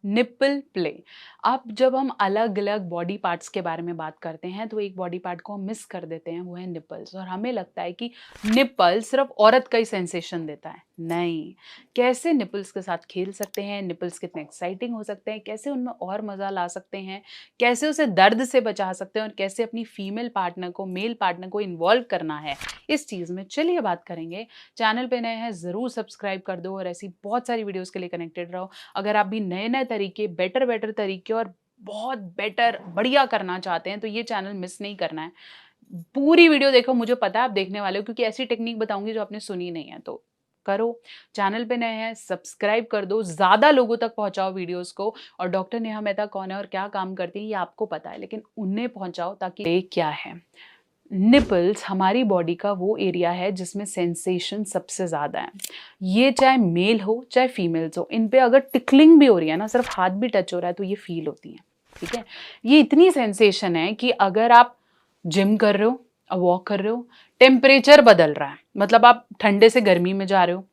Nipple play. अब जब हम अलग अलग बॉडी पार्ट्स के बारे में बात करते हैं तो एक बॉडी पार्ट को हम मिस कर देते हैं, वो है निप्पल्स। और हमें लगता है कि निप्पल सिर्फ औरत का ही सेंसेशन देता है। नहीं, कैसे निप्पल्स के साथ खेल सकते हैं, निप्पल्स कितने एक्साइटिंग हो सकते हैं, कैसे उनमें और मज़ा ला सकते हैं, कैसे उसे दर्द से बचा सकते हैं और कैसे अपनी फीमेल पार्टनर को, मेल पार्टनर को इन्वॉल्व करना है इस चीज़ में, चलिए बात करेंगे। चैनल पे नए हैं ज़रूर सब्सक्राइब कर दो और ऐसी बहुत सारी वीडियोज़ के लिए कनेक्टेड रहो। अगर आप भी नए-नए तरीके, बेटर तरीके और बहुत बेटर, बढ़िया करना चाहते हैं तो ये चैनल मिस नहीं करना है। पूरी वीडियो देखो, मुझे पता है आप देखने वाले हो क्योंकि ऐसी टेक्निक बताऊँगी जो आपने सुनी नहीं है, तो करो। चैनल पे नए हैं, सब्सक्राइब कर दो, ज़्यादा लोगों तक पहुँचाओ वीडियोज़ को। और डॉक्टर नेहा मेहता कौन है और क्या काम करती हैं ये आपको पता है, लेकिन उन्हें पहुँचाओ ताकि ये क्या है। निपल्स हमारी बॉडी का वो एरिया है जिसमें सेंसेशन सबसे ज़्यादा है। ये चाहे मेल हो चाहे फीमेल्स हो, इन पे अगर टिकलिंग भी हो रही है ना, सिर्फ हाथ भी टच हो रहा है तो ये फील होती है। ठीक है, ये इतनी सेंसेशन है कि अगर आप जिम कर रहे हो, वॉक कर रहे हो, टेम्परेचर बदल रहा है, मतलब आप ठंडे से गर्मी में जा रहे हो,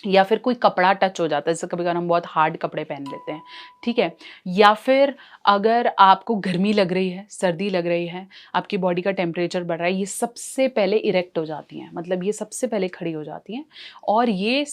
या फिर कोई कपड़ा टच हो जाता है, जैसे कभी कभी हम बहुत हार्ड कपड़े पहन लेते हैं, ठीक है, या फिर अगर आपको गर्मी लग रही है, सर्दी लग रही है, आपकी बॉडी का टेम्परेचर बढ़ रहा है, ये सबसे पहले इरेक्ट हो जाती हैं, मतलब ये सबसे पहले खड़ी हो जाती हैं। और ये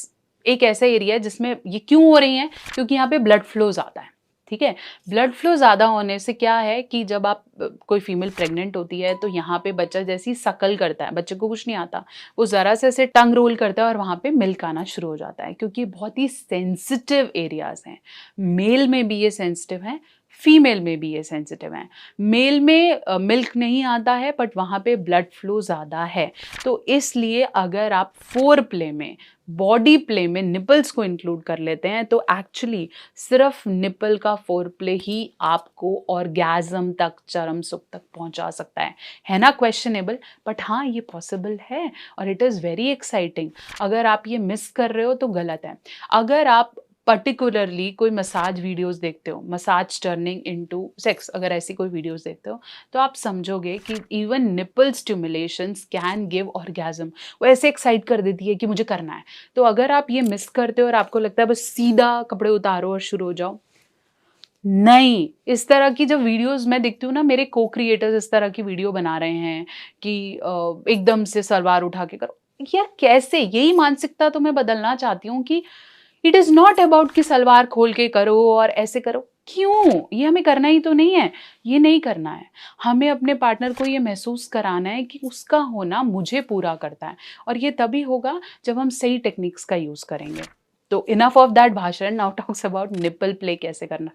एक ऐसा एरिया है जिसमें ये क्यों हो रही हैं, क्योंकि यहाँ पे ब्लड फ्लो ज़्यादा है। ठीक है, ब्लड फ्लो ज़्यादा होने से क्या है कि जब आप कोई फीमेल प्रेग्नेंट होती है तो यहाँ पे बच्चा जैसी सकल करता है, बच्चे को कुछ नहीं आता, वो ज़रा से ऐसे टंग रोल करता है और वहाँ पे मिल्क आना शुरू हो जाता है, क्योंकि बहुत ही सेंसिटिव एरियाज हैं। मेल में भी ये सेंसिटिव हैं, फीमेल में भी ये सेंसिटिव हैं। मेल में मिल्क नहीं आता है बट वहाँ पे ब्लड फ्लो ज़्यादा है। तो इसलिए अगर आप फोर प्ले में, बॉडी प्ले में निपल्स को इंक्लूड कर लेते हैं तो एक्चुअली सिर्फ निपल का फोर प्ले ही आपको ऑर्गेज़म तक, चरम सुख तक पहुंचा सकता है ना क्वेश्चनेबल, बट हाँ ये पॉसिबल है और इट इज़ वेरी एक्साइटिंग। अगर आप ये मिस कर रहे हो तो गलत है। अगर आप पर्टिकुलरली कोई मसाज वीडियोस देखते हो, मसाज टर्निंग इनटू सेक्स, अगर ऐसी कोई वीडियोस देखते हो तो आप समझोगे कि even nipple stimulations can give orgasm. वो ऐसे एक्साइट कर देती है कि मुझे करना है। तो अगर आप ये मिस करते हो और आपको लगता है बस सीधा कपड़े उतारो और शुरू हो जाओ, नहीं, इस तरह की जो वीडियोस मैं देखती हूँ ना, मेरे को क्रिएटर्स इस तरह की वीडियो बना रहे हैं कि एकदम से सलवार उठा के करो। यार कैसे, यही मानसिकता तो मैं बदलना चाहती हूँ कि इट इज़ नॉट अबाउट कि सलवार खोल के करो और ऐसे करो। क्यों? ये हमें करना ही तो नहीं है, ये नहीं करना है। हमें अपने पार्टनर को ये महसूस कराना है कि उसका होना मुझे पूरा करता है और ये तभी होगा जब हम सही टेक्निक्स का यूज़ करेंगे। तो इनफ ऑफ दैट भाषण, now talks about nipple play कैसे करना।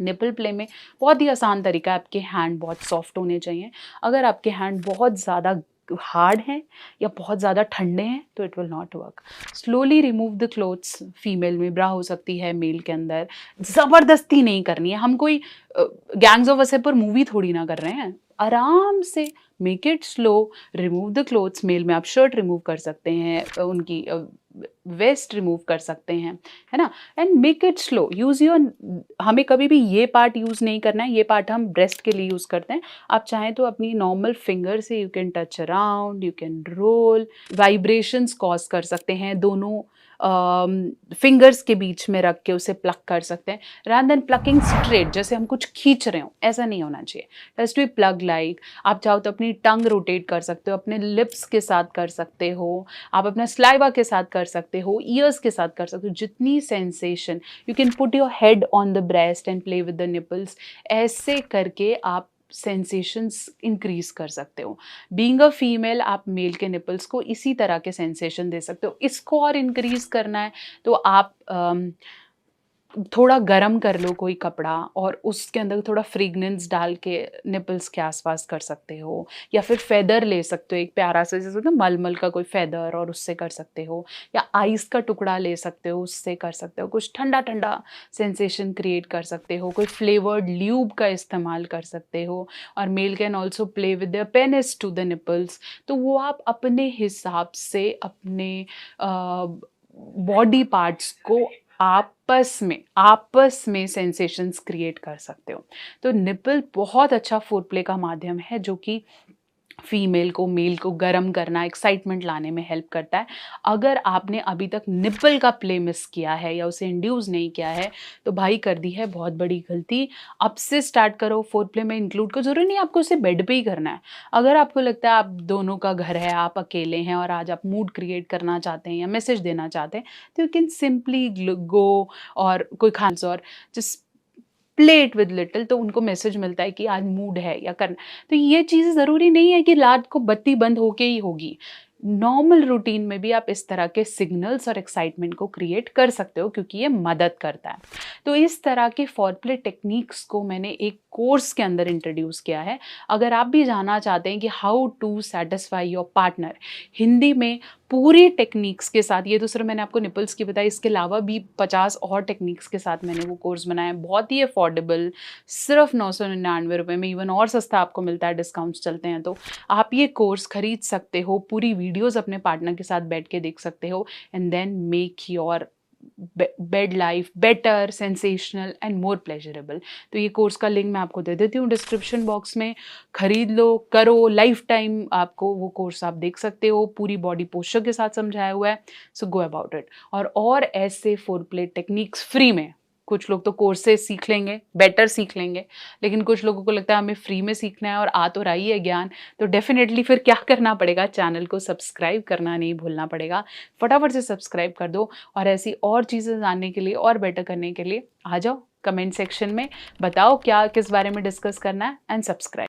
निपल प्ले में बहुत ही आसान तरीका है, आपके हैंड बहुत सॉफ्ट होने चाहिए। अगर आपके हैंड बहुत ज़्यादा हार्ड हैं या बहुत ज़्यादा ठंडे हैं तो it will not work. Slowly remove the clothes, female में ब्रा हो सकती है, मेल के अंदर ज़बरदस्ती नहीं करनी है। हम कोई गैंग्स ऑफ वसेपुर मूवी थोड़ी ना कर रहे हैं, आराम से make it slow, remove the clothes. Male में आप शर्ट रिमूव कर सकते हैं, उनकी वेस्ट रिमूव कर सकते हैं, है ना, and make it slow, use your. हमें कभी भी ये पार्ट यूज़ नहीं करना है, ये पार्ट हम ब्रेस्ट के लिए यूज़ करते हैं। आप चाहें तो अपनी नॉर्मल फिंगर से you can touch around, you can roll, vibrations cause कर सकते हैं, दोनों फिंगर्स के बीच में रख के उसे प्लग कर सकते हैं, रादर देन प्लकिंग स्ट्रेट जैसे हम कुछ खींच रहे हो, ऐसा नहीं होना चाहिए। Just be plug like. आप चाहो तो अपनी टंग रोटेट कर सकते हो, अपने लिप्स के साथ कर सकते हो, आप अपना स्लाइवा के साथ कर सकते हो, ईयर्स के साथ कर सकते हो, जितनी sensation. You can put your head on the breast and play with the nipples. ऐसे करके आप सेंसेशंस इंक्रीज कर सकते हो। बीइंग अ फीमेल आप मेल के निपल्स को इसी तरह के सेंसेशन दे सकते हो। इसको और इंक्रीज करना है तो आप थोड़ा गरम कर लो कोई कपड़ा और उसके अंदर थोड़ा फ्रेगनेंस डाल के निपल्स के आसपास कर सकते हो, या फिर फेदर ले सकते हो, एक प्यारा सा जैसे ना मलमल का कोई फेदर, और उससे कर सकते हो, या आइस का टुकड़ा ले सकते हो, उससे कर सकते हो, कुछ ठंडा ठंडा सेंसेशन क्रिएट कर सकते हो, कोई फ्लेवर्ड ल्यूब का इस्तेमाल कर सकते हो। और male can also play with their penis to the nipples. तो वो आप अपने हिसाब से अपने बॉडी पार्ट्स को आपस में सेंसेशंस क्रिएट कर सकते हो। तो निपल बहुत अच्छा फूड प्ले का माध्यम है जो कि फीमेल को मेल को गर्म करना, एक्साइटमेंट लाने में हेल्प करता है। अगर आपने अभी तक निप्पल का प्ले मिस किया है या उसे इंड्यूस नहीं किया है, तो भाई कर दी है बहुत बड़ी गलती। अब से स्टार्ट करो, फोर प्ले में इंक्लूड करो। ज़रूरी नहीं आपको उसे बेड पे ही करना है। अगर आपको लगता है आप दोनों का घर है, आप अकेले हैं और आज आप मूड क्रिएट करना चाहते हैं या मैसेज देना चाहते हैं, तो यू कैन सिंपली गो और कोई खाना और just play it with little, तो उनको मैसेज मिलता है कि आज मूड है या करना। तो ये चीज़ ज़रूरी नहीं है कि रात को बत्ती बंद होके ही होगी। नॉर्मल रूटीन में भी आप इस तरह के सिग्नल्स और एक्साइटमेंट को क्रिएट कर सकते हो, क्योंकि ये मदद करता है। तो इस तरह के फोरप्ले टेक्निक्स को मैंने एक कोर्स के अंदर इंट्रोड्यूस किया है। अगर आप भी जानना चाहते हैं कि how to satisfy your partner Hindi में पूरी टेक्निक्स के साथ, ये तो सिर्फ मैंने आपको निपल्स की बताई, इसके अलावा भी 50 और टेक्निक्स के साथ मैंने वो कोर्स बनाया है। बहुत ही अफोर्डेबल, सिर्फ 999 रुपये में, इवन और सस्ता आपको मिलता है, डिस्काउंट्स चलते हैं। तो आप ये कोर्स खरीद सकते हो, पूरी वीडियोस अपने पार्टनर के साथ बैठ के देख सकते हो, and then make your bed life better, sensational and more pleasurable. तो ये कोर्स का लिंक मैं आपको दे देती हूँ डिस्क्रिप्शन बॉक्स में। खरीद लो, करो, लाइफ टाइम आपको वो कोर्स आप देख सकते हो, पूरी बॉडी पोस्चर के साथ समझाया हुआ है। सो गो अबाउट इट। और ऐसे फोर प्ले टेक्निक्स फ्री में, कुछ लोग तो कोर्स से सीख लेंगे, बेटर सीख लेंगे, लेकिन कुछ लोगों को लगता है हमें फ्री में सीखना है और आ तो रही है ज्ञान, तो डेफिनेटली फिर क्या करना पड़ेगा, चैनल को सब्सक्राइब करना नहीं भूलना पड़ेगा। फटाफट से सब्सक्राइब कर दो, और ऐसी और चीज़ें जानने के लिए और बेटर करने के लिए आ जाओ कमेंट सेक्शन में, बताओ क्या किस बारे में डिस्कस करना है, एंड सब्सक्राइब।